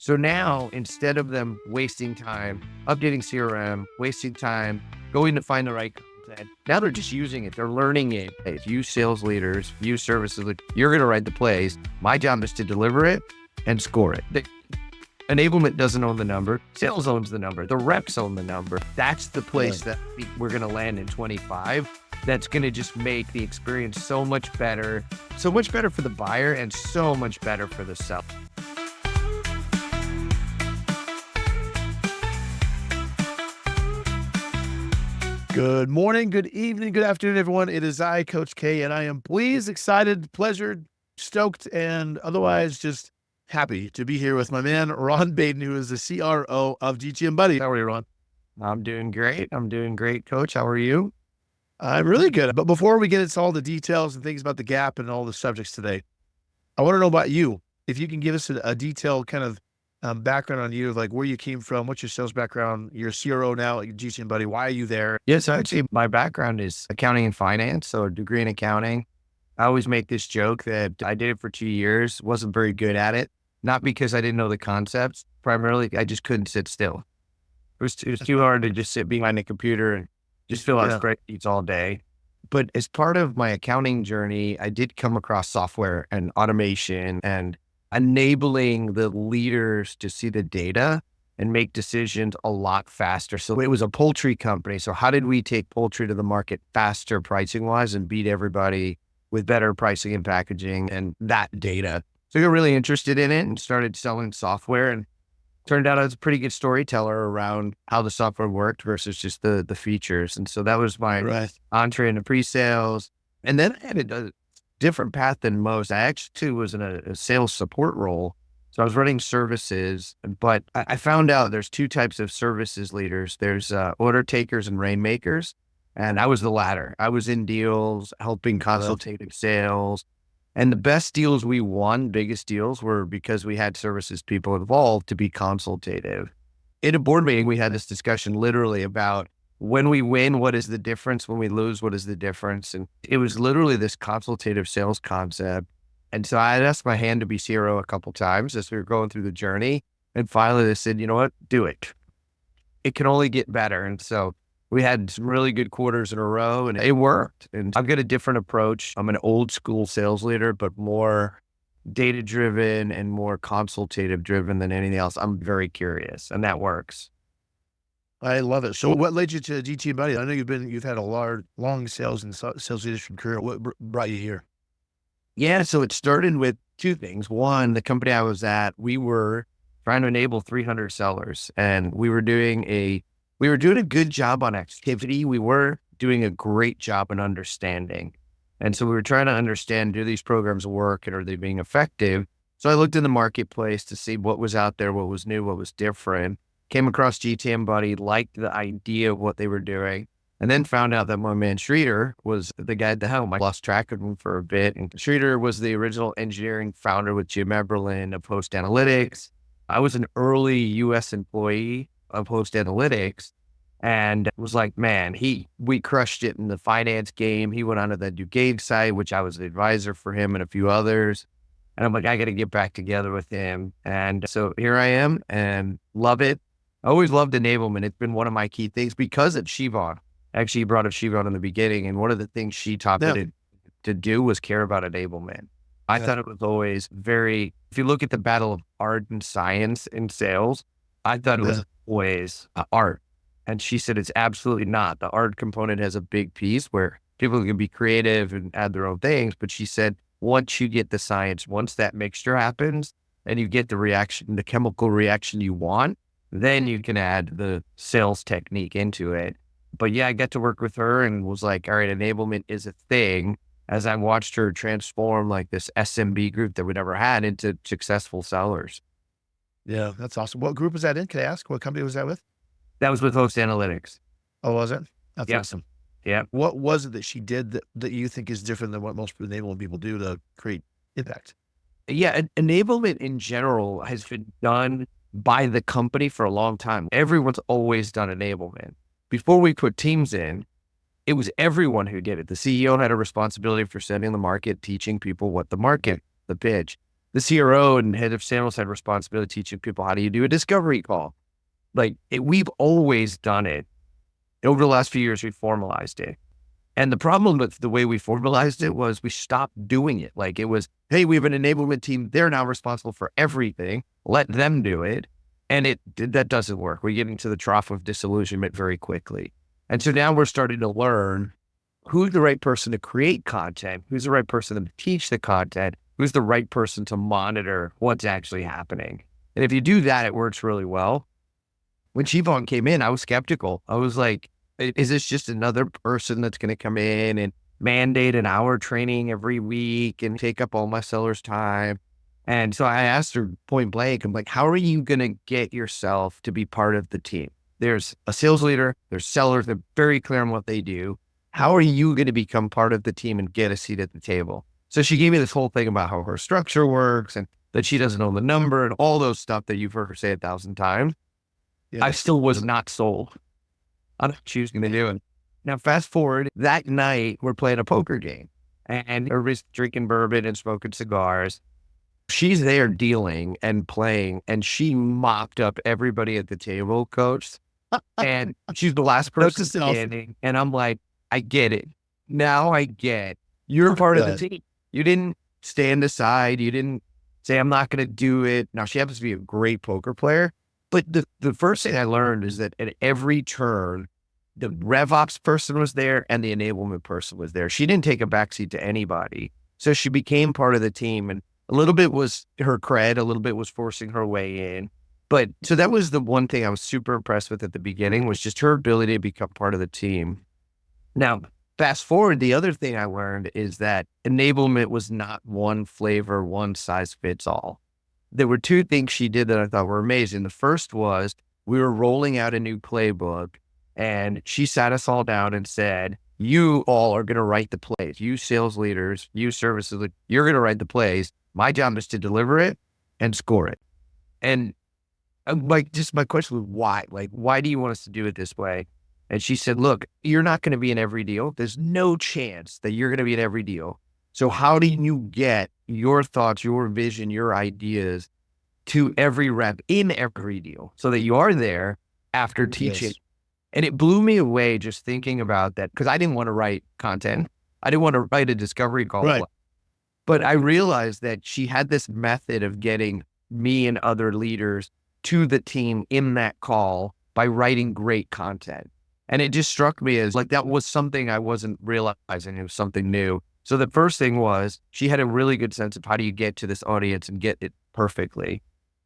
So now, instead of them wasting time updating CRM, wasting time going to find the right content, now they're just using it. They're learning it. Hey, you sales leaders, you services, you're going to write the plays. My job is to deliver it and score it. Enablement doesn't own the number. Sales owns the number. The reps own the number. That's the place that we're going to land in 25. That's going to just make the experience so much better for the buyer and so much better for the seller. Good morning, good evening, good afternoon, everyone. It is I, Coach K, and I am pleased, excited, pleasured, stoked, and otherwise just happy to be here with my man, Ron Baden, who is the CRO of GTM Buddy. How are you, Ron? I'm doing great. Coach. How are you? I'm really good. But before we get into all the details and things about the gap and all the subjects today, I want to know about you. If you can give us a detailed kind of background on you, like where you came from, what's your sales background, you're a CRO now at GTM Buddy, why are you there? Yes, actually, my background is accounting and finance, so a degree in accounting. I always make this joke that I did it for 2 years, wasn't very good at it, not because I didn't know the concepts, primarily I just couldn't sit still. It was too hard to just sit behind a computer and just fill out spreadsheets all day. But as part of my accounting journey, I did come across software and automation and enabling the leaders to see the data and make decisions a lot faster. So it was a poultry company. So how did we take poultry to the market faster pricing wise and beat everybody with better pricing and packaging and that data? So I got really interested in it and started selling software, and turned out I was a pretty good storyteller around how the software worked versus just the features. And so that was my entree into pre-sales. And then I had a different path than most. I actually was in a sales support role. So I was running services, but I found out there's two types of services leaders. There's order takers and rainmakers. And I was the latter. I was in deals, helping consultative sales. And the best deals we won, biggest deals, were because we had services people involved to be consultative. In a board meeting, we had this discussion literally about when we win, what is the difference? When we lose, what is the difference? And it was literally this consultative sales concept. And so I had asked my hand to be CRO a couple of times as we were going through the journey. And finally they said, you know what, do it. It can only get better. And so we had some really good quarters in a row and it worked. And I've got a different approach. I'm an old school sales leader, but more data driven and more consultative driven than anything else. I'm very curious, and that works. I love it. So what led you to GTM Buddy? I know you've had a long sales and sales leadership career. What brought you here? Yeah. So it started with two things. One, the company I was at, we were trying to enable 300 sellers, and we were doing a good job on activity. We were doing a great job in understanding. And so we were trying to understand, do these programs work and are they being effective? So I looked in the marketplace to see what was out there, what was new, what was different. Came across GTM Buddy, liked the idea of what they were doing, and then found out that my man Streeter was the guy at the helm. I lost track of him for a bit. And Streeter was the original engineering founder with Jim Eberlin of Host Analytics. I was an early US employee of Host Analytics, and was like, man, we crushed it in the finance game. He went on to the Duquesne site, which I was the advisor for him and a few others. And I'm like, I got to get back together with him. And so here I am and love it. I always loved enablement. It's been one of my key things because of Siobhan. Actually, he brought up Siobhan in the beginning. And one of the things she taught me to do was care about enablement. I thought it was always if you look at the battle of art and science in sales, I thought it was always art. And she said, it's absolutely not. The art component has a big piece where people can be creative and add their own things. But she said, once you get the science, once that mixture happens and you get the reaction, the chemical reaction you want, then you can add the sales technique into it. But yeah, I got to work with her and was like, all right, enablement is a thing, as I watched her transform like this SMB group that we never had into successful sellers. Yeah, that's awesome. What group was that in? Can I ask? What company was that with? That was with Host Analytics. Oh, was it? That's awesome. Yeah. What was it that she did that you think is different than what most enablement people do to create impact? Yeah, enablement in general has been done by the company for a long time. Everyone's always done enablement. Before we put teams in, it was everyone who did it. The CEO had a responsibility for setting the market, teaching people what the market, the pitch. the CRO and head of sales had responsibility teaching people how do you do a discovery call. We've always done it. Over the last few years, we formalized it. And the problem with the way we formalized it was we stopped doing it. It was, hey, we have an enablement team. They're now responsible for everything. Let them do it. And that doesn't work. We get into the trough of disillusionment very quickly. And so now we're starting to learn who's the right person to create content, who's the right person to teach the content, who's the right person to monitor what's actually happening. And if you do that, it works really well. When Siobhan came in, I was skeptical. I was like, is this just another person that's going to come in and mandate an hour training every week and take up all my sellers' time? And so I asked her point blank, I'm like, how are you going to get yourself to be part of the team? There's a sales leader, there's sellers, they're very clear on what they do. How are you going to become part of the team and get a seat at the table? So she gave me this whole thing about how her structure works and that she doesn't know the number and all those stuff that you've heard her say 1,000 times. Yeah. I still was not sold on choosing to do it. Now, fast forward, that night, we're playing a poker game and everybody's drinking bourbon and smoking cigars. She's there dealing and playing, and she mopped up everybody at the table, coach. And she's the last person standing. And I'm like, I get it. Now I get you're part of the team. You didn't stand aside. You didn't say, I'm not going to do it. Now, she happens to be a great poker player. But the first thing I learned is that at every turn, the RevOps person was there and the enablement person was there. She didn't take a backseat to anybody. So she became part of the team. And a little bit was her cred, a little bit was forcing her way in. But so that was the one thing I was super impressed with at the beginning, was just her ability to become part of the team. Now, fast forward, the other thing I learned is that enablement was not one flavor, one size fits all. There were two things she did that I thought were amazing. The first was we were rolling out a new playbook, and she sat us all down and said, you all are going to write the plays. You sales leaders, you services, you're going to write the plays. My job is to deliver it and score it. And my question was why? Why do you want us to do it this way? And she said, look, you're not going to be in every deal. There's no chance that you're going to be in every deal. So how do you get your thoughts, your vision, your ideas to every rep in every deal so that you are there after teaching? Yes. And it blew me away just thinking about that, because I didn't want to write content. I didn't want to write a discovery call. Right. But I realized that she had this method of getting me and other leaders to the team in that call by writing great content. And it just struck me as that was something I wasn't realizing. It was something new. So the first thing was she had a really good sense of how do you get to this audience and get it perfectly.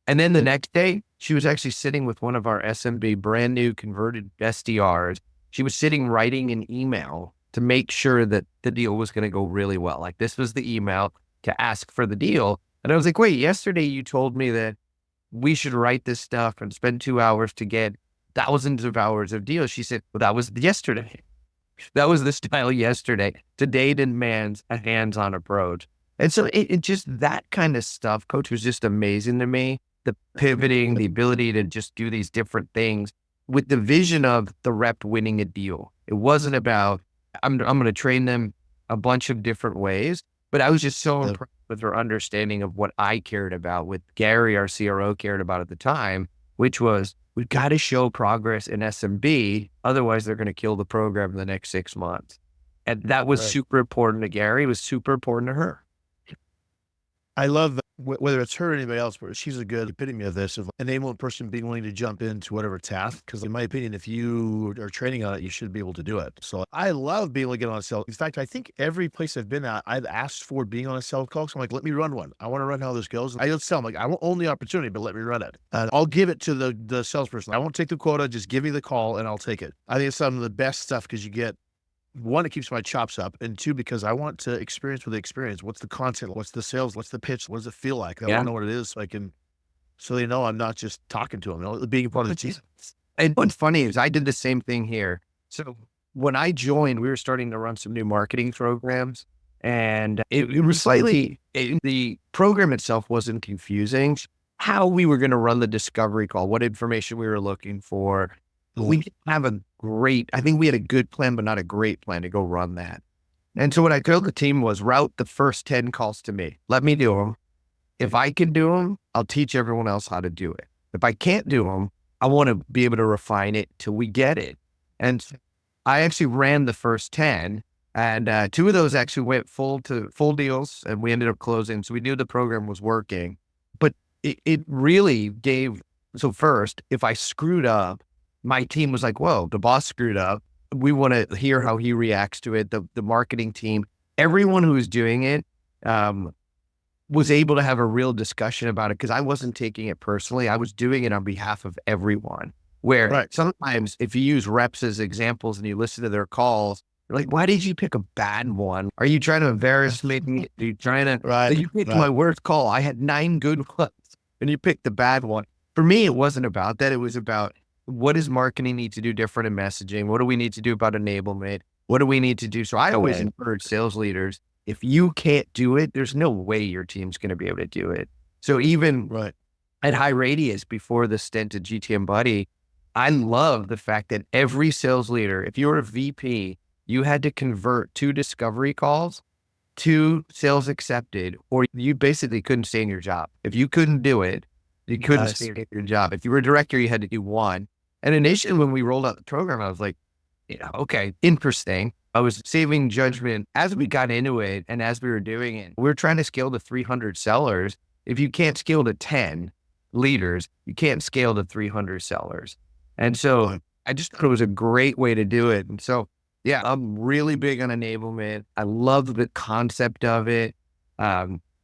And then the next day, she was actually sitting with one of our SMB brand new converted SDRs. She was sitting writing an email to make sure that the deal was going to go really well. This was the email to ask for the deal. And I was like, wait, yesterday you told me that we should write this stuff and spend 2 hours to get thousands of hours of deals. She said, well, that was yesterday. That was the style yesterday. Today demands a hands-on approach. And so it just, that kind of stuff, coach, was just amazing to me. The pivoting, the ability to just do these different things with the vision of the rep winning a deal. It wasn't about, I'm going to train them a bunch of different ways, but I was just so impressed with her understanding of what I cared about, what Gary, our CRO, cared about at the time, which was, we've got to show progress in SMB. Otherwise, they're going to kill the program in the next 6 months. And that was super important to Gary. It was super important to her. I love that, whether it's her or anybody else, but she's a good epitome of this, of enabling person being willing to jump into whatever task. Because in my opinion, if you are training on it, you should be able to do it. So I love being able to get on a sales. In fact, I think every place I've been at, I've asked for being on a sales call. So I'm like, let me run one. I want to run how this goes. I don't tell them, I won't own the opportunity, but let me run it. And I'll give it to the salesperson. I won't take the quota, just give me the call and I'll take it. I think it's some of the best stuff, because you get, one, it keeps my chops up, and two, because I want to experience with the experience. What's the content? What's the sales? What's the pitch? What does it feel like? I want to know what it is, so they know I'm not just talking to them, being part of the team. And what's funny is I did the same thing here. So when I joined, we were starting to run some new marketing programs, and it was slightly, the program itself wasn't confusing. How we were going to run the discovery call, what information we were looking for. We didn't have I think we had a good plan, but not a great plan to go run that. And so what I told the team was route the first 10 calls to me. Let me do them. If I can do them, I'll teach everyone else how to do it. If I can't do them, I want to be able to refine it till we get it. And I actually ran the first 10, and 2 of those actually went full deals, and we ended up closing. So we knew the program was working, but it really gave. So first, if I screwed up, my team was like, whoa, the boss screwed up. We want to hear how he reacts to it. The marketing team, everyone who was doing it, was able to have a real discussion about it because I wasn't taking it personally. I was doing it on behalf of everyone. Where sometimes if you use reps as examples and you listen to their calls, you're like, why did you pick a bad one? Are you trying to embarrass me? Are you trying to, you picked my worst call. I had 9 good ones and you picked the bad one. For me, it wasn't about that. It was about, what does marketing need to do different in messaging? What do we need to do about enablement? What do we need to do? So I always encourage sales leaders, if you can't do it, there's no way your team's going to be able to do it. So even at High Radius, before the stint at GTM Buddy, I love the fact that every sales leader, if you were a VP, you had to convert 2 discovery calls to sales accepted, or you basically couldn't stay in your job. If you couldn't do it, you couldn't stay in your job. If you were a director, you had to do 1. And initially, when we rolled out the program, I was like, okay, interesting. I was saving judgment as we got into it and as we were doing it. We were trying to scale to 300 sellers. If you can't scale to 10 leaders, you can't scale to 300 sellers. And so I just thought it was a great way to do it. And so, yeah, I'm really big on enablement. I love the concept of it.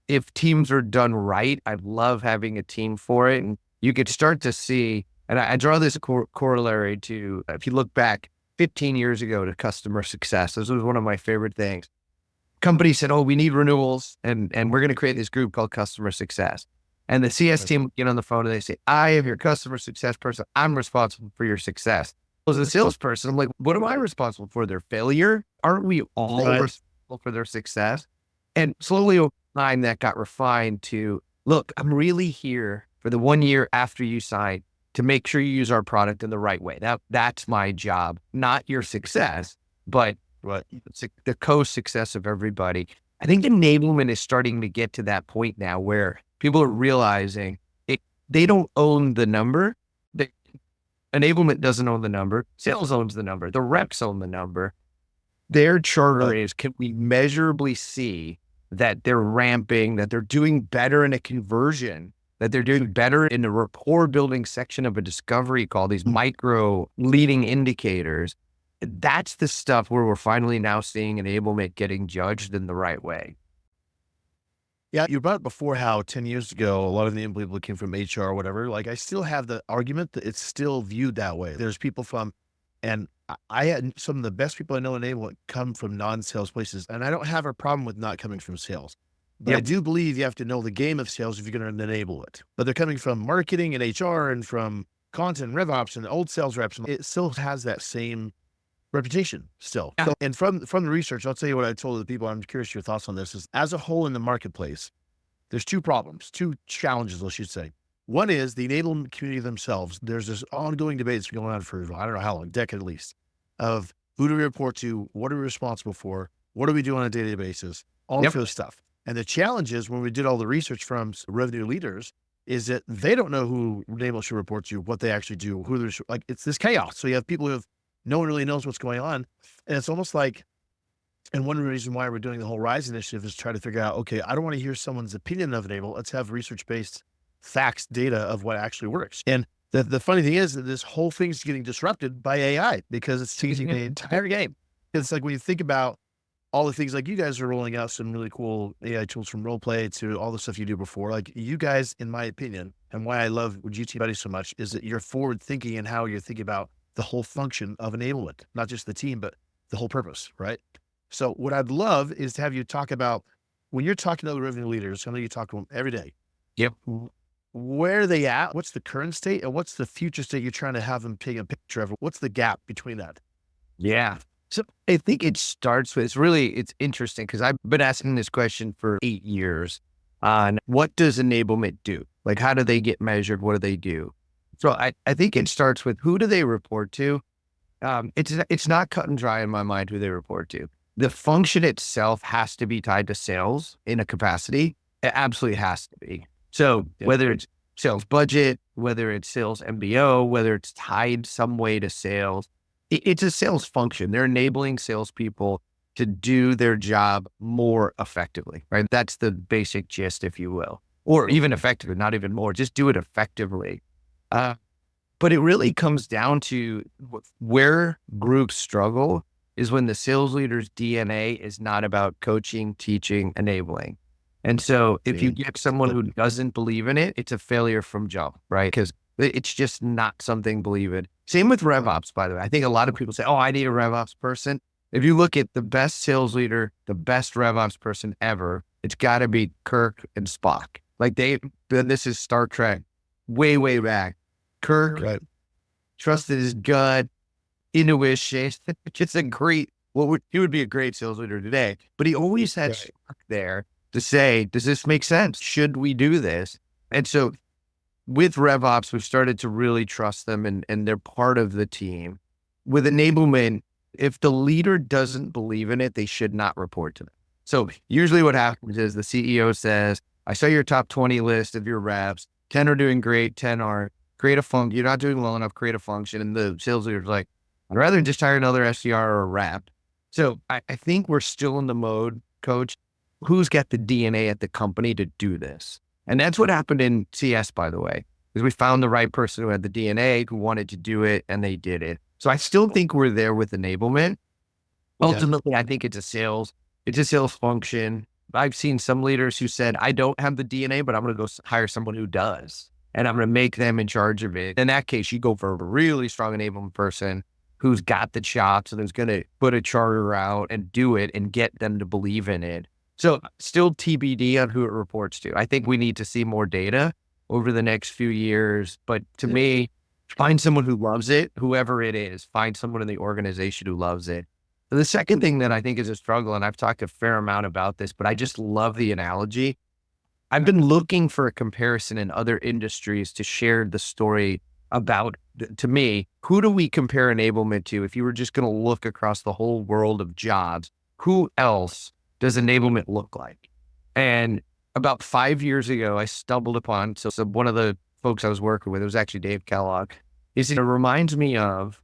If teams are done right, I love having a team for it. And you could start to see, and I draw this corollary to, if you look back 15 years ago to customer success, this was one of my favorite things. Companies said, oh, we need renewals, and we're going to create this group called customer success. And the CS team would get on the phone and they say, I am your customer success person. I'm responsible for your success. As a salesperson, I'm like, what am I responsible for? Their failure? Aren't we all responsible for their success? And slowly over time, that got refined to, look, I'm really here for the 1 year after you sign to make sure you use our product in the right way. That's my job, not your success, but the co-success of everybody. I think enablement is starting to get to that point now where people are realizing they don't own the number. Enablement doesn't own the number. Sales owns the number. The reps own the number. Their charter is, can we measurably see that they're ramping, that they're doing better in a conversion, that they're doing better in the rapport building section of a discovery call, these micro leading indicators. That's the stuff where we're finally now seeing enablement getting judged in the right way. Yeah, you brought up before how 10 years ago, a lot of the people came from HR or whatever. Like, I still have the argument that it's still viewed that way. There's people from, and I had some of the best people I know in enablement come from non-sales places. And I don't have a problem with not coming from sales. But I do believe you have to know the game of sales if you're going to enable it. But they're coming from marketing and HR and from content and RevOps and old sales reps. And it still has that same reputation still. So, and from the research, I'll tell you what I told the people. I'm curious your thoughts on this. Is as a whole in the marketplace, there's 2 problems, 2 challenges, I should say. One is the enablement community themselves. There's this ongoing debate that's been going on for, I don't know how long, a decade at least, of who do we report to? What are we responsible for? What do we do on a daily basis? All of this stuff. And the challenge is when we did all the research from revenue leaders is that they don't know who enablement should report to, what they actually do, who they're like, it's this chaos. So you have people who have, no one really knows what's going on. And it's almost like, and one reason why we're doing the whole Rise initiative is try to figure out, okay, I don't want to hear someone's opinion of enable. Let's have research-based facts, data of what actually works. And the funny thing is that this whole thing's getting disrupted by AI because it's changing the entire game. It's like when you think about all the things like you guys are rolling out some really cool AI tools from role play to all the stuff you do before, like you guys, in my opinion, and why I love GTM Buddy so much is that you're forward thinking and how you're thinking about the whole function of enablement, not just the team, but the whole purpose, right? So what I'd love is to have you talk about when you're talking to other revenue leaders, I know you talk to them every day. Yep. Where are they at? What's the current state and what's the future state you're trying to have them take a picture of? What's the gap between that? Yeah. So I think it starts with, it's interesting because I've been asking this question for 8 years on what does enablement do? Like, how do they get measured? What do they do? So I think it starts with who do they report to? It's not cut and dry in my mind who they report to. The function itself has to be tied to sales in a capacity. It absolutely has to be. So whether it's sales budget, whether it's sales MBO, whether it's tied some way to sales, it's a sales function. They're enabling salespeople to do their job more effectively, right? That's the basic gist, if you will, or even effectively, not even more, just do it effectively. But it really comes down to where groups struggle is when the sales leader's DNA is not about coaching, teaching, enabling. And so if you get someone who doesn't believe in it, it's a failure from jump, right? Because it's just not something believe in. Same with RevOps, by the way. I think a lot of people say, oh, I need a RevOps person. If you look at the best sales leader, the best RevOps person ever, it's got to be Kirk and Spock. Like this is Star Trek, way, way back. Kirk trusted his gut, intuition. Just a great, he would be a great sales leader today, but he always had Spock there to say, does this make sense? Should we do this? And so with RevOps, we've started to really trust them and they're part of the team. With enablement, if the leader doesn't believe in it, they should not report to them. So usually what happens is the CEO says, I saw your top 20 list of your reps, 10 are doing great, 10 aren't. Create a function. You're not doing well enough, create a function. And the sales leader's like, I'd rather just hire another SDR or a rep. So I think we're still in the mode, coach, who's got the DNA at the company to do this? And that's what happened in CS, by the way, because we found the right person who had the DNA, who wanted to do it, and they did it. So I still think we're there with enablement. Ultimately, I think it's a sales function. I've seen some leaders who said, I don't have the DNA, but I'm going to go hire someone who does. And I'm going to make them in charge of it. In that case, you go for a really strong enablement person who's got the chops and who's going to put a charter out and do it and get them to believe in it. So still TBD on who it reports to. I think we need to see more data over the next few years. But to me, find someone who loves it, whoever it is, find someone in the organization who loves it. The second thing that I think is a struggle, and I've talked a fair amount about this, but I just love the analogy. I've been looking for a comparison in other industries to share the story about, to me, who do we compare enablement to? If you were just going to look across the whole world of jobs, who else does enablement look like? And about 5 years ago, I stumbled upon, so one of the folks I was working with, it was actually Dave Kellogg. He said, it reminds me of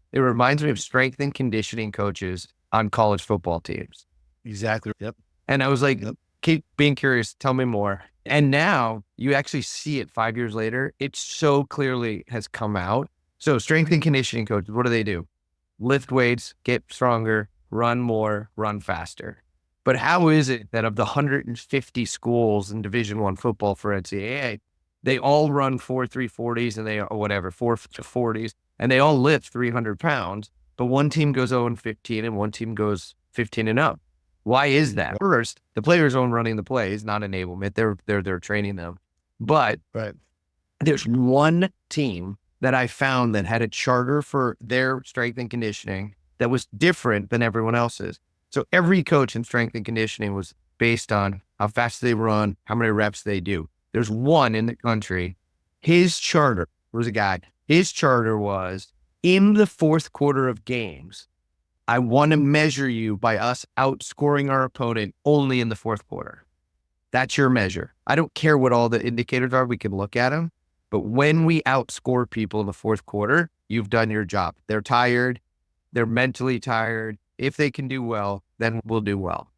strength and conditioning coaches on college football teams. Exactly. Yep. And I was like, keep being curious, tell me more. And now you actually see it 5 years later. It so clearly has come out. So strength and conditioning coaches, what do? Lift weights, get stronger, run more, run faster. But how is it that of the 150 schools in Division I football for NCAA, they all run 4.340s and 4.40s, and they all lift 300 pounds, but one team goes 0-15 and one team goes 15 and up? Why is that? First, the players aren't running the plays, not enablement. They're training them. But there's one team that I found that had a charter for their strength and conditioning that was different than everyone else's. So every coach in strength and conditioning was based on how fast they run, how many reps they do. There's one in the country. His charter was in the fourth quarter of games, I want to measure you by us outscoring our opponent only in the fourth quarter. That's your measure. I don't care what all the indicators are. We can look at them. But when we outscore people in the fourth quarter, you've done your job. They're tired. They're mentally tired. If they can do well, then we'll do well.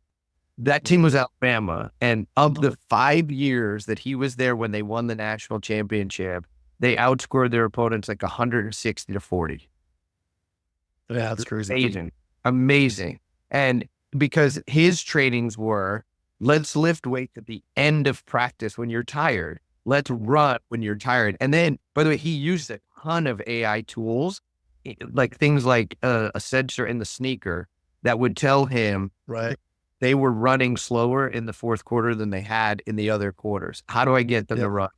That team was Alabama. And of the 5 years that he was there when they won the national championship, they outscored their opponents like 160-40. Yeah, that's crazy. Amazing. And because his trainings were, let's lift weights at the end of practice when you're tired. Let's run when you're tired. And then, by the way, he used a ton of AI tools, like things like a sensor in the sneaker that would tell him they were running slower in the fourth quarter than they had in the other quarters. How do I get them to run?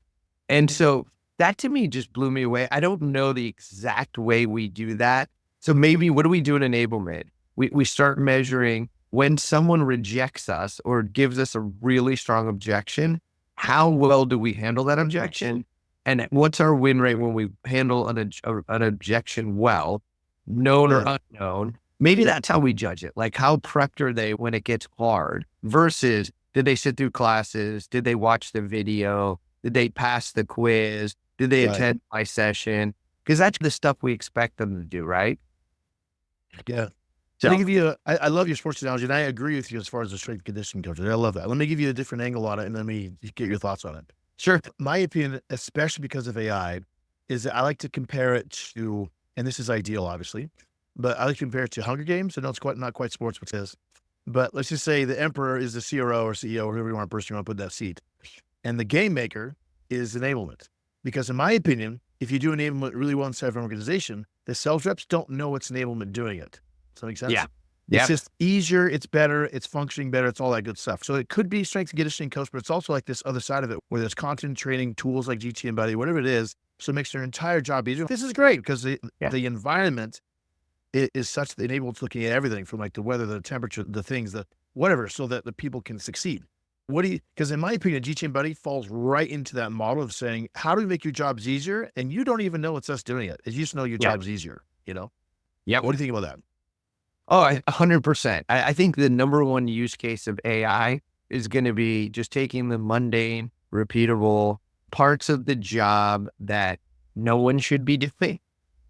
And so that to me just blew me away. I don't know the exact way we do that. So maybe what do we do in enablement? We start measuring when someone rejects us or gives us a really strong objection, how well do we handle that objection? And what's our win rate when we handle an objection well, known or unknown? Maybe that's how we judge it. Like how prepped are they when it gets hard versus did they sit through classes? Did they watch the video? Did they pass the quiz? Did they Right. attend my session? Because that's the stuff we expect them to do, right? Yeah. Let me So give you I love your sports analogy, and I agree with you as far as the strength and conditioning coaches. I love that. Let me give you a different angle on it, and let me get your thoughts on it. sure. My opinion, especially because of AI, is that I like to compare it to, and this is ideal, obviously, but I like to compare it to Hunger Games. I know it's not quite sports, which is, but let's just say the emperor is the CRO or CEO, or whoever you want, person you want to put in that seat. And the game maker is enablement. Because in my opinion, if you do enablement really well inside of an organization, the sales reps don't know it's enablement doing it. Does that make sense? Yeah. It's Yeah. just easier, it's better, it's functioning better, it's all that good stuff. So it could be strength and conditioning coach, but it's also like this other side of it where there's content training tools like GTM Buddy, whatever it is. So it makes their entire job easier. This is great because Yeah. the environment is such that enablement's looking at everything from like the weather, the temperature, the things, the whatever, so that the people can succeed. Because in my opinion, GTM Buddy falls right into that model of saying, how do we make your jobs easier? And you don't even know it's us doing it. You just know your Yeah. job's easier, you know? Yep. What do you think about that? Oh, 100%. I think the number one use case of AI is going to be just taking the mundane, repeatable parts of the job that no one should be doing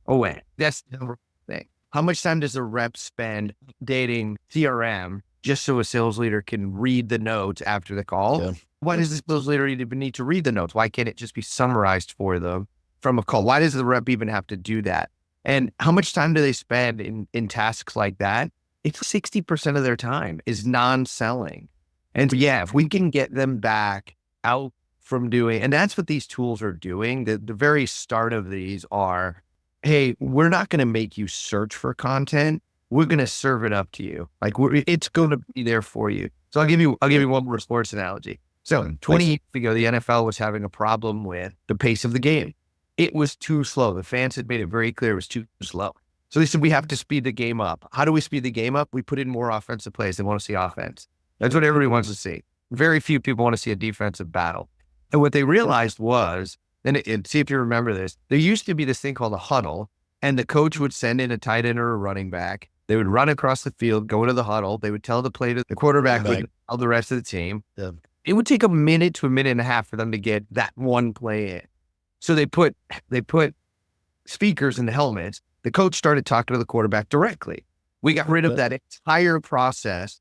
away. That's the number one thing. How much time does a rep spend dating CRM just so a sales leader can read the notes after the call? Yeah. Why does the sales leader even need to read the notes? Why can't it just be summarized for them from a call? Why does the rep even have to do that? And how much time do they spend in tasks like that? It's 60% of their time is non-selling. And yeah, if we can get them back out from doing, and that's what these tools are doing. The very start of these are, hey, we're not going to make you search for content. We're going to serve it up to you. Like it's going to be there for you. So I'll give you one more sports analogy. So 20 years ago, the NFL was having a problem with the pace of the game. It was too slow. The fans had made it very clear it was too slow. So they said, we have to speed the game up. How do we speed the game up? We put in more offensive plays. They want to see offense. That's what everybody wants to see. Very few people want to see a defensive battle. And what they realized was, and see if you remember this, there used to be this thing called a huddle, and the coach would send in a tight end or a running back. They would run across the field, go into the huddle. They would tell the play to the quarterback, would tell the rest of the team. Yeah. It would take a minute to a minute and a half for them to get that one play in. So they put speakers in the helmets. The coach started talking to the quarterback directly. We got rid of that entire process.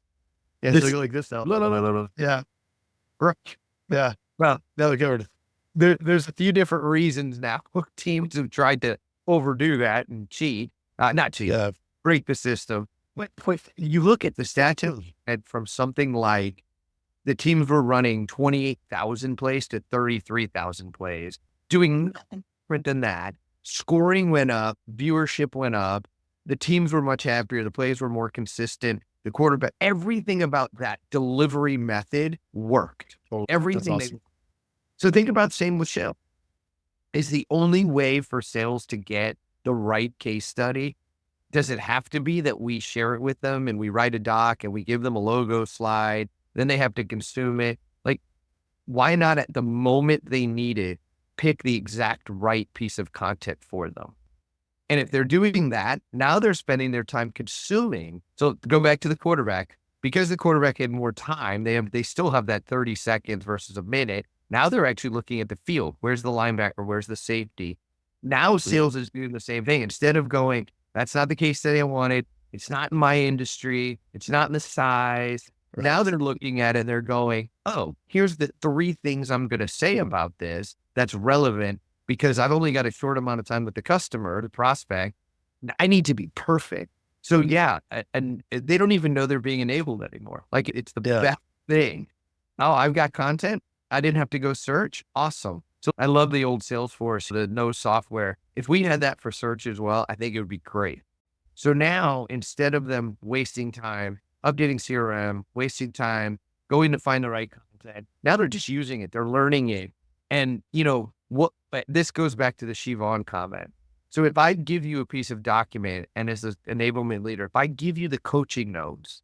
Yeah, so you're like this now. Yeah. Right. Yeah. Well, Now covered. there's a few different reasons now. Teams have tried to overdo that and cheat. Not cheat, Yeah. break the system. But you look at the stats and from something like the teams were running 28,000 plays to 33,000 plays, doing nothing different than that. Scoring went up, viewership went up. The teams were much happier. The plays were more consistent. The quarterback, everything about that delivery method worked. Everything. Awesome. So think about the same with sales. Is the only way for sales to get the right case study? Does it have to be that we share it with them and we write a doc and we give them a logo slide, then they have to consume it? Like, why not at the moment they need it, pick the exact right piece of content for them? And if they're doing that, now they're spending their time consuming. So go back to the quarterback, because the quarterback had more time, they still have that 30 seconds versus a minute. Now they're actually looking at the field. Where's the linebacker? Where's the safety? Now sales is doing the same thing. Instead of going, that's not the case study I wanted. It's not in my industry. It's not in the size. Right. Now they're looking at it and they're going, oh, here's the 3 things I'm going to say about this that's relevant, because I've only got a short amount of time with the customer, the prospect. I need to be perfect. So yeah, and they don't even know they're being enabled anymore. Like it's the best thing. Oh, I've got content. I didn't have to go search. Awesome. So I love the old Salesforce, the no software. If we had that for search as well, I think it would be great. So now, instead of them wasting time updating CRM, wasting time going to find the right content, now they're just using it. They're learning it. And but this goes back to the Siobhan comment. So if I give you a piece of document, and as an enablement leader, if I give you the coaching notes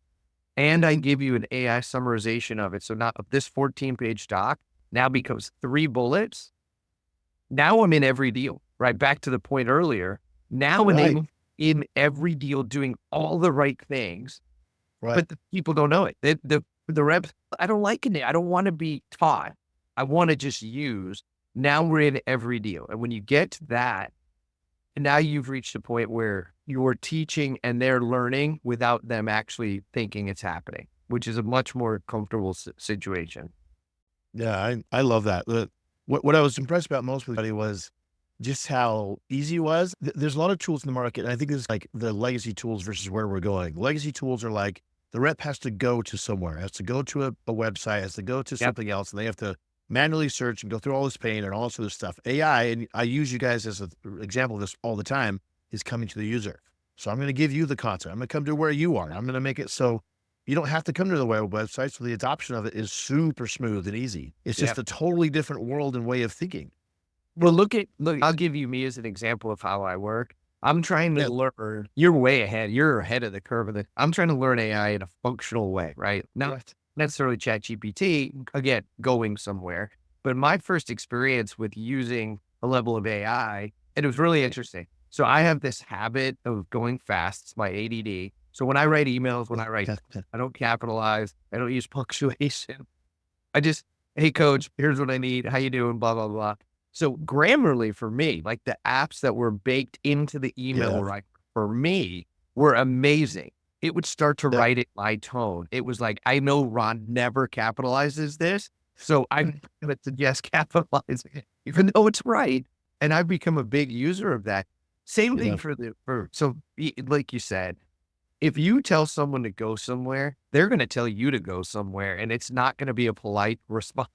and I give you an AI summarization of it, so not of this 14-page doc now becomes 3 bullets. Now I'm in every deal, right? Back to the point earlier. Now in every deal doing all the right things, but the people don't know it. The reps, I don't like it. I don't want to be taught. I want to just use. Now we're in every deal. And when you get to that, now you've reached a point where you're teaching and they're learning without them actually thinking it's happening, which is a much more comfortable situation. Yeah, I love that. What I was impressed about most with Buddy was just how easy it was. There's a lot of tools in the market, and I think this is like the legacy tools versus where we're going. Legacy tools are like the rep has to go to somewhere, has to go to a website, has to go to Yep. something else, and they have to manually search and go through all this pain and all this other stuff. AI, and I use you guys as an example of this all the time, is coming to the user. So I'm going to give you the content. I'm going to come to where you are. I'm going to make it so you don't have to come to the website. So the adoption of it is super smooth and easy. It's just Yep. a totally different world and way of thinking. Well, look, I'll give you me as an example of how I work. I'm trying Yeah. to learn, you're way ahead. You're ahead of the curve of it. I'm trying to learn AI in a functional way, right? Not Right. necessarily chat GPT, again, going somewhere. But my first experience with using a level of AI, and it was really interesting. So I have this habit of going fast. It's my ADD. So when I write emails, when I write, I don't capitalize. I don't use punctuation. I just, hey coach, here's what I need. How you doing? Blah, blah, blah. So Grammarly for me, like the apps that were baked into the email, Yeah. right, for me were amazing. It would start to Yeah. write it my tone. It was like, I know Ron never capitalizes this. So I'm going to suggest capitalizing it, even though it's right. And I've become a big user of that. Same thing Yeah. so like you said, if you tell someone to go somewhere, they're going to tell you to go somewhere, and it's not going to be a polite response.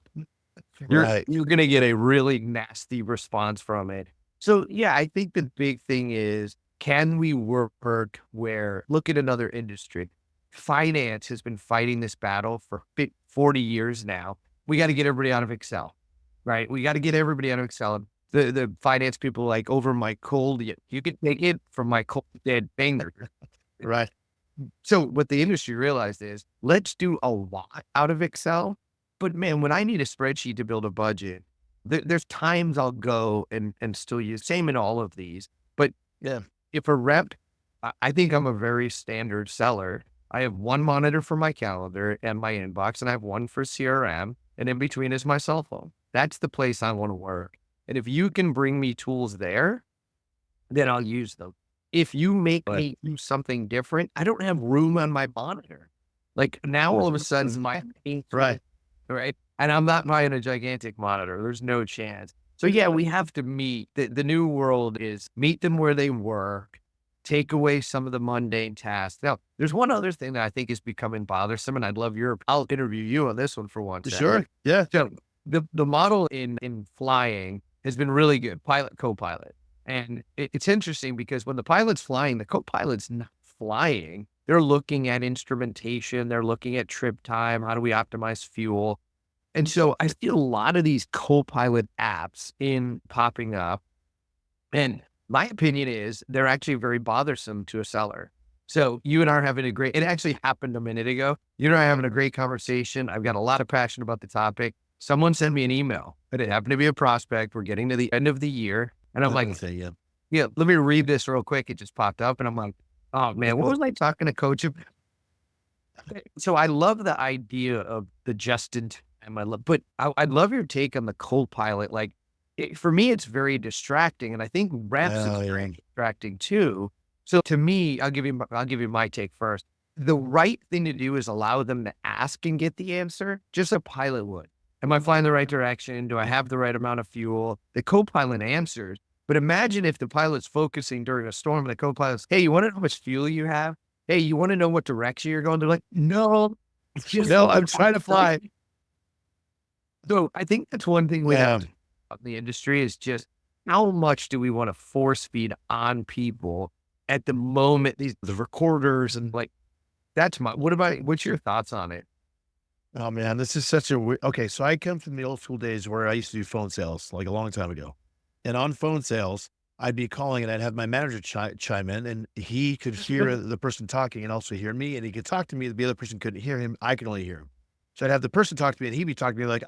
Right. You're going to get a really nasty response from it. So yeah, I think the big thing is, can we work where, look at another industry. Finance has been fighting this battle for 40 years now. We got to get everybody out of Excel, right? We got to get everybody out of Excel. The finance people like over my cold, you can take it from my cold dead finger. Right. So what the industry realized is, let's do a lot out of Excel. But man, when I need a spreadsheet to build a budget, there's times I'll go and still use, same in all of these. But Yeah. if a rep, I think I'm a very standard seller. I have one monitor for my calendar and my inbox, and I have one for CRM, and in between is my cell phone. That's the place I want to work. And if you can bring me tools there, then I'll use them. If you make Right. me do something different, I don't have room on my monitor. Like now all of a sudden my Right. right? And I'm not buying a gigantic monitor. There's no chance. So yeah, we have to meet. The new world is meet them where they work, take away some of the mundane tasks. Now, there's one other thing that I think is becoming bothersome, and I'll interview you on this one for one second. Sure. Yeah. So the model in flying has been really good, pilot, co-pilot. And it's interesting because when the pilot's flying, the co-pilot's not flying. They're looking at instrumentation. They're looking at trip time. How do we optimize fuel? And so I see a lot of these co-pilot apps popping up. And my opinion is they're actually very bothersome to a seller. So you and I are having it actually happened a minute ago. You and I are having a great conversation. I've got a lot of passion about the topic. Someone sent me an email, but it happened to be a prospect. We're getting to the end of the year. And I'm like, Yeah. yeah, let me read this real quick. It just popped up and I'm like, oh man, what was I talking to coach about? So I love the idea of the just-in-time. But I'd love your take on the co-pilot. Like for me, it's very distracting. And I think reps Oh, it's yeah. very distracting too. So to me, I'll give you my take first. The right thing to do is allow them to ask and get the answer, just a pilot would. Am I flying the right direction? Do I have the right amount of fuel? The co-pilot answers. But imagine if the pilot's focusing during a storm and the co-pilot's, hey, you want to know how much fuel you have? Hey, you want to know what direction you're going? They're like, no, it's just No, I'm trying to fly. So I think that's one thing we have to talk about in the industry is just how much do we want to force feed on people at the moment, the recorders and like, what's your thoughts on it? Oh man, this is such a weird. Okay, so I come from the old school days where I used to do phone sales, like a long time ago. And on phone sales, I'd be calling and I'd have my manager chime in, and he could hear the person talking and also hear me, and he could talk to me. The other person couldn't hear him. I could only hear him. So I'd have the person talk to me, and he'd be talking to me like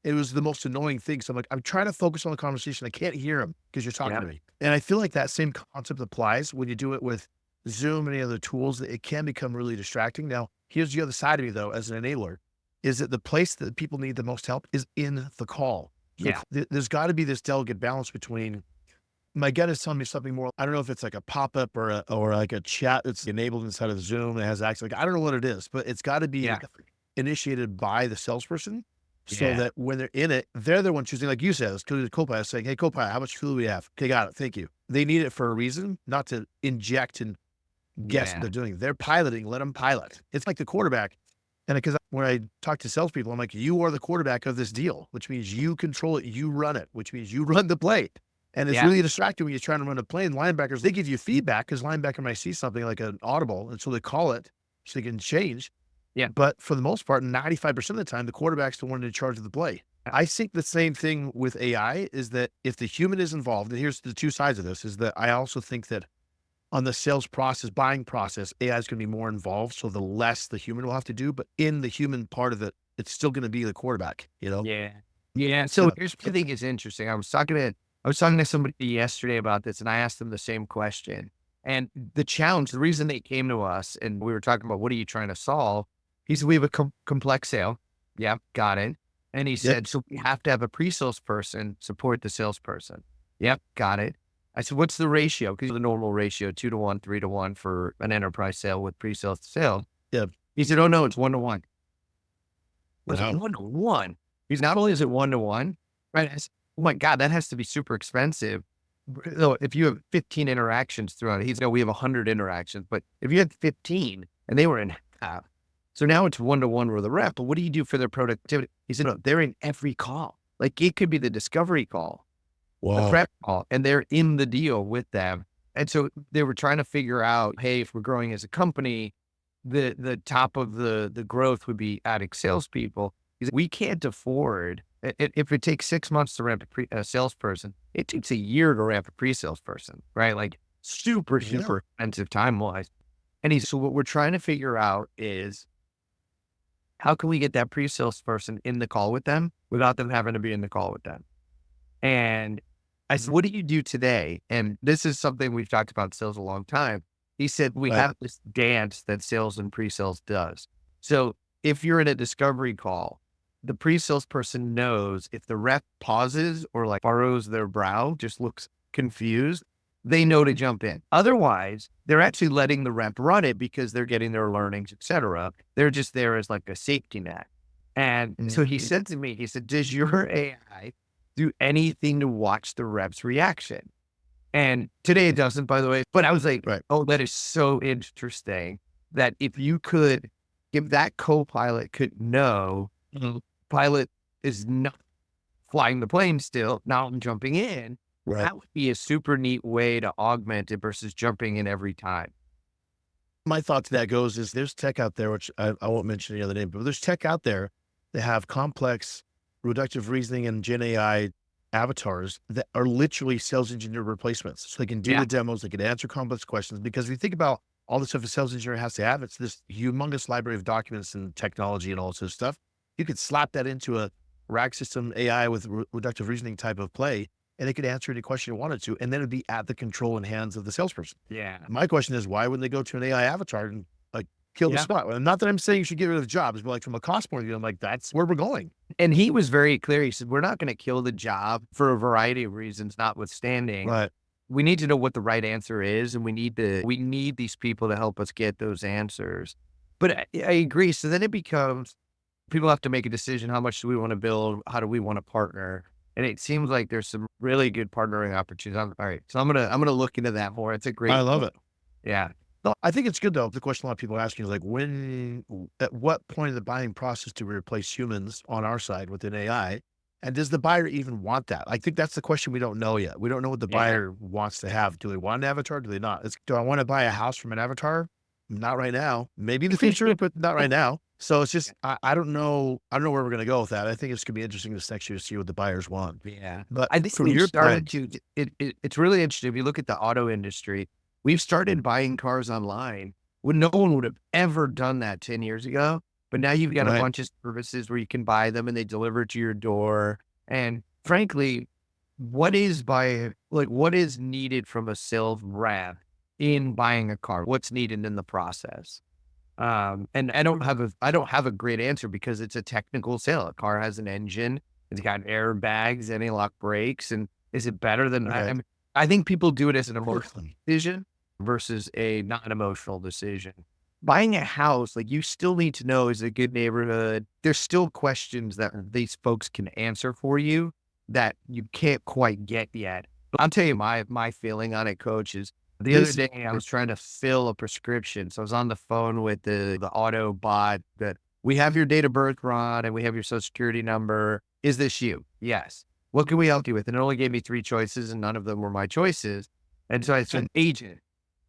it was the most annoying thing. So I'm like, I'm trying to focus on the conversation. I can't hear him because you're talking Yeah. to me. And I feel like that same concept applies when you do it with Zoom and any other tools. That it can become really distracting. Now, here's the other side of me though, as an enabler. is that the place that people need the most help is in the call. So Yeah. there's got to be this delicate balance between my gut is telling me something more. I don't know if it's like a pop-up or like a chat that's enabled inside of Zoom that has access. Like, I don't know what it is, but it's got to be Yeah. initiated by the salesperson so Yeah. that when they're in it, they're the one choosing, like you said, it's the Copilot saying, "Hey, Copilot, how much fuel do we have? Okay, got it. Thank you." They need it for a reason, not to inject and guess what Yeah. they're doing. They're piloting, let them pilot. It's like the quarterback. And because when I talk to salespeople, I'm like, you are the quarterback of this deal, which means you control it, you run it, which means you run the play. And it's Yeah. really distracting when you're trying to run a play. And linebackers, they give you feedback because linebacker might see something like an audible. And so they call it so they can change. Yeah. But for the most part, 95% of the time, the quarterback's the one in charge of the play. I think the same thing with AI is that if the human is involved, and here's the two sides of this, is that I also think that on the sales process, buying process, AI is going to be more involved. So the less the human will have to do, but in the human part of it, it's still going to be the quarterback, you know? Yeah. Yeah. So Yeah. here's what I think is interesting. I was talking to somebody yesterday about this, and I asked them the same question. And the challenge, the reason they came to us, and we were talking about what are you trying to solve? He said, we have a complex sale. Yeah, got it. And he Yep. said, so we have to have a pre-sales person support the salesperson. Yep, got it. I said, what's the ratio? Because the normal ratio, 2-to-1, 3-to-1 for an enterprise sale with pre-sales to sales. Yeah. He said, oh no, it's 1-to-1. I was like, Wow. 1-to-1? He's not only is it 1-to-1, right? I said, oh my God, that has to be super expensive. So if you have 15 interactions throughout it, he's no, we have 100 interactions, but if you had 15 and they were in half, so now it's 1-to-1 with a rep, but what do you do for their productivity? He said, no, they're in every call. Like it could be the discovery call, the Wow. prep call, and they're in the deal with them. And so they were trying to figure out, hey, if we're growing as a company, the top of the growth would be adding salespeople. He said, we can't afford if it takes 6 months to ramp a salesperson, it takes a year to ramp a pre-sales person, right? Like super, Yeah. super expensive time wise. And so what we're trying to figure out is how can we get that pre-sales person in the call with them without them having to be in the call with them? And I said, what do you do today? And this is something we've talked about sales a long time. He said, we Right. have this dance that sales and pre-sales does. So if you're in a discovery call, the pre-sales person knows if the rep pauses or like furrows their brow, just looks confused, they know to jump in. Otherwise, they're actually letting the rep run it because they're getting their learnings, et cetera. They're just there as like a safety net. And so he said to me, he said, does your AI do anything to watch the rep's reaction? And today it doesn't, by the way. But I was like, Right. oh, that is so interesting that if you could, if that co-pilot could know, pilot is not flying the plane still, now I'm jumping in, Right. that would be a super neat way to augment it versus jumping in every time. My thought to that goes is there's tech out there, which I won't mention the other name, but there's tech out there that have complex reductive reasoning and Gen AI avatars that are literally sales engineer replacements. So they can do Yeah. the demos, they can answer complex questions. Because if you think about all the stuff a sales engineer has to have, it's this humongous library of documents and technology and all this stuff. You could slap that into a rack system AI with reductive reasoning type of play, and it could answer any question you wanted to, and then it'd be at the control and hands of the salesperson. Yeah. My question is, why wouldn't they go to an AI avatar and like kill the Yeah. spot? Well, not that I'm saying you should get rid of jobs, but like from a cost point of view, I'm like, that's where we're going. And he was very clear. He said, we're not going to kill the job for a variety of reasons, notwithstanding. Right. We need to know what the right answer is, and we need these people to help us get those answers. But I agree. So then it becomes people have to make a decision. How much do we want to build? How do we want to partner? And it seems like there's some really good partnering opportunities. All right. So I'm gonna look into that more. It's a great I love it. Yeah. No, I think it's good though. The question a lot of people are asking is like, at what point of the buying process do we replace humans on our side with an AI? And does the buyer even want that? I think that's the question we don't know yet. We don't know what the Yeah. buyer wants to have. Do they want an avatar? Do they not? Do I want to buy a house from an avatar? Not right now. Maybe in the future, but not right now. So it's just, I don't know. I don't know where we're going to go with that. I think it's going to be interesting this next year to see what the buyers want. Yeah. But I think from we've your started point, to, it's really interesting. If you look at the auto industry, we've started buying cars online when no one would have ever done that 10 years ago. But now you've got a right? bunch of services where you can buy them and they deliver to your door. And frankly, what is needed from a sales rep in buying a car? What's needed in the process? And I don't have a great answer because it's a technical sale. A car has an engine, it's got airbags, anti-lock brakes, and is it better than I Right. mean, I think people do it as an emotional Personally. decision versus a non-emotional decision. Buying a house, like you still need to know, is it a good neighborhood? There's still questions that these folks can answer for you that you can't quite get yet. But I'll tell you my feeling on it, coach, is the other This day I was trying to fill a prescription. So I was on the phone with the auto bot that we have your date of birth, Ron, and we have your social security number. Is this you? Yes. What can we help you with? And it only gave me three choices and none of them were my choices. And so I said, agent.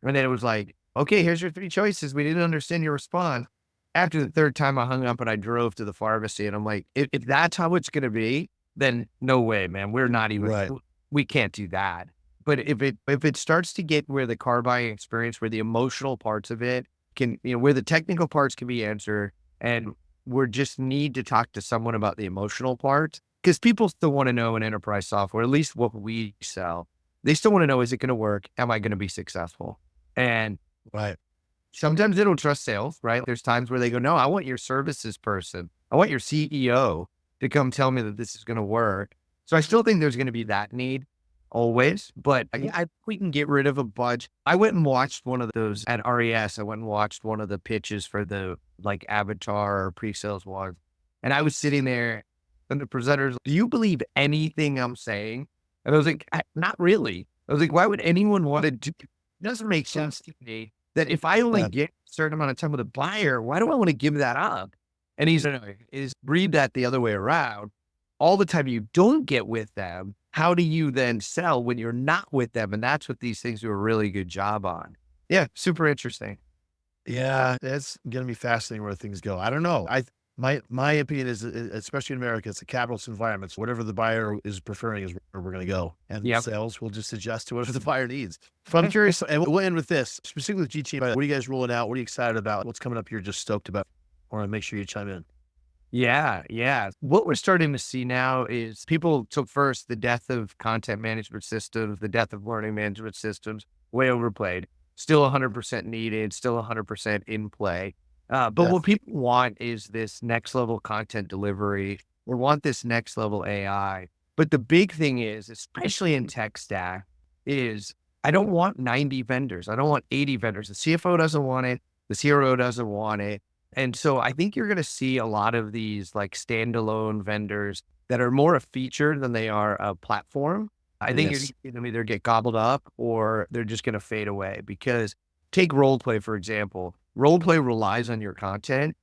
And then it was like, okay, here's your three choices. We didn't understand your response. After the third time I hung up and I drove to the pharmacy and I'm like, if that's how it's going to be, then no way, man. We're not even, right. we can't do that. But if it starts to get where the car buying experience, where the emotional parts of it can, where the technical parts can be answered, and we just need to talk to someone about the emotional parts, because people still want to know in enterprise software, at least what we sell, they still want to know, is it going to work? Am I going to be successful? And Right. sometimes they don't trust sales, right? There's times where they go, no, I want your services person. I want your CEO to come tell me that this is going to work. So I still think there's going to be that need always, but we can get rid of a bunch. I went and watched one of those at RES. I went and watched one of the pitches for the like avatar or pre-sales one. And I was sitting there and the presenters, do you believe anything I'm saying? And I was like, not really. I was like, why would anyone want to do, it doesn't make sense to me that if I only Yeah. get a certain amount of time with a buyer, why do I want to give that up? And he's is read that the other way around. All the time you don't get with them, how do you then sell when you're not with them? And that's what these things do a really good job on. Yeah, super interesting. Yeah, it's gonna be fascinating where things go. I don't know. My opinion is, especially in America, it's a capitalist environment. So whatever the buyer is preferring is where we're gonna go, and Yep. sales will just adjust to whatever the buyer needs. So I'm curious, and we'll end with this specifically with GTM. What are you guys rolling out? What are you excited about? What's coming up? You're just stoked about. I want to make sure you chime in. Yeah, yeah. What we're starting to see now is people took first the death of content management systems, the death of learning management systems, way overplayed, still 100% needed, still 100% in play. But Yeah. what people want is this next level content delivery or want this next level AI. But the big thing is, especially in tech stack, is I don't want 90 vendors. I don't want 80 vendors. The CFO doesn't want it. The CRO doesn't want it. And so I think you're going to see a lot of these like standalone vendors that are more a feature than they are a platform. I think you're going Yes. to see them either get gobbled up or they're just going to fade away because take role play, for example. Role play relies on your content.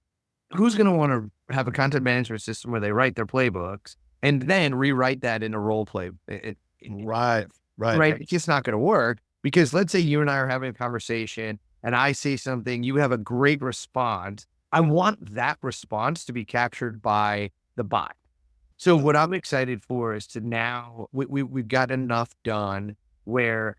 Who's going to want to have a content management system where they write their playbooks and then rewrite that in a role play? Right. Right. Right. It's just not going to work because let's say you and I are having a conversation and I say something, you have a great response. I want that response to be captured by the bot. So what I'm excited for is to now we've got enough done where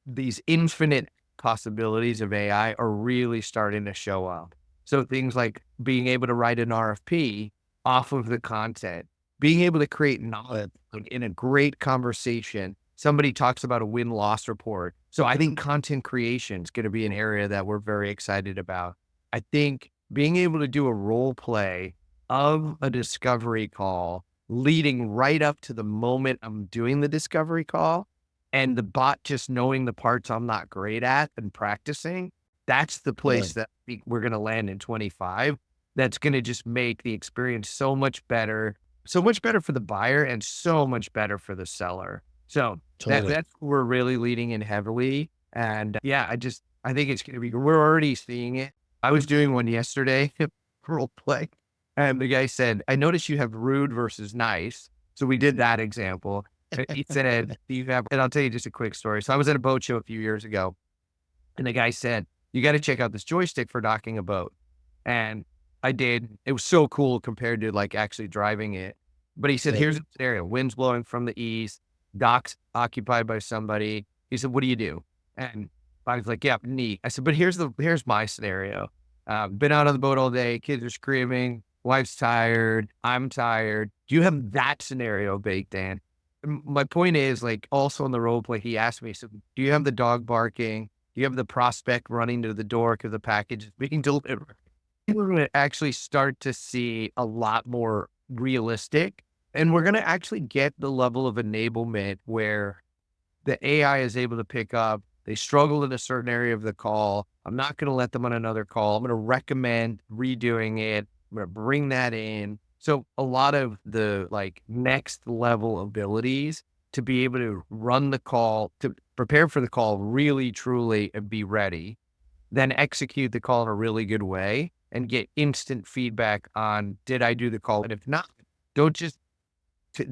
these infinite possibilities of AI are really starting to show up. So things like being able to write an RFP off of the content, being able to create knowledge like in a great conversation. Somebody talks about a win-loss report. So I think content creation is going to be an area that we're very excited about. I think being able to do a role play of a discovery call leading right up to the moment I'm doing the discovery call and the bot just knowing the parts I'm not great at and practicing, that's the place that we're going to land in 25. That's going to just make the experience so much better for the buyer and so much better for the seller. So Totally. that's we're really leading in heavily. And yeah, I think it's going to be, we're already seeing it. I was doing one yesterday, role play. And the guy said, I noticed you have rude versus nice. So we did that example. He said, do you have, and I'll tell you just a quick story. So I was at a boat show a few years ago and the guy said, you got to check out this joystick for docking a boat. And I did. It was so cool compared to like actually driving it. But he said, Right. here's a scenario. Wind's blowing from the east, dock's occupied by somebody. He said, what do you do? And I was like, yeah, neat. I said, but here's my scenario. Been out on the boat all day. Kids are screaming. Wife's tired. I'm tired. Do you have that scenario baked in? My point is like also in the role play, he asked me, so do you have the dog barking? You have the prospect running to the door because the package is being delivered. We're going to actually start to see a lot more realistic, and we're going to actually get the level of enablement where the AI is able to pick up. They struggle in a certain area of the call. I'm not going to let them on another call. I'm going to recommend redoing it. I'm going to bring that in. So a lot of the like next level abilities to be able to run the call, to prepare for the call really, truly, and be ready, then execute the call in a really good way and get instant feedback on, did I do the call? And if not, don't just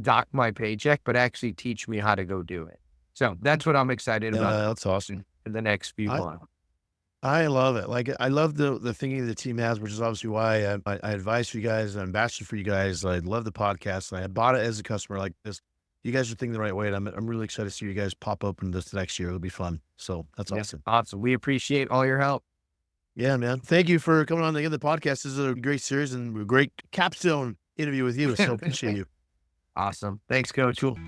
dock my paycheck, but actually teach me how to go do it. So that's what I'm excited Yeah, about that's awesome. in the next few I months. I love it. Like, I love the thinking the team has, which is obviously why I advise for you guys, an ambassador for you guys. I love the podcast, and I bought it as a customer. Like this, you guys are thinking the right way, and I'm really excited to see you guys pop open this next year. It'll be fun. So that's Yeah, awesome. awesome. We appreciate all your help. Yeah, man. Thank you for coming on the end of the podcast. This is a great series and a great capstone interview with you. So appreciate you. Awesome. Thanks, coach. Cool.